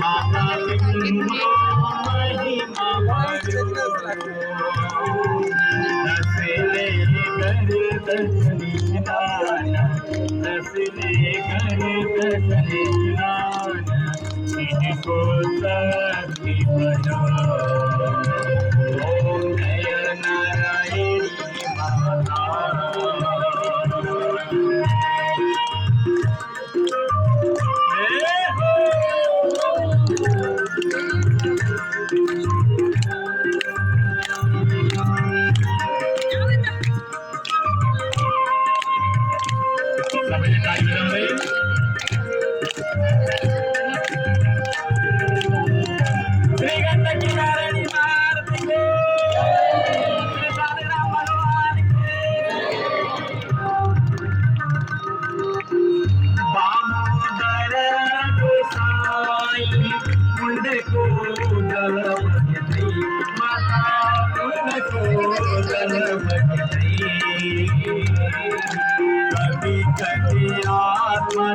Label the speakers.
Speaker 1: महालिंगो महिमा बड़ो रसले घर दसनी स्नान रसले घर दसनी स्नान इनको शक्ति बनो ओम जय नारायणी माता कभी कभी आत्मा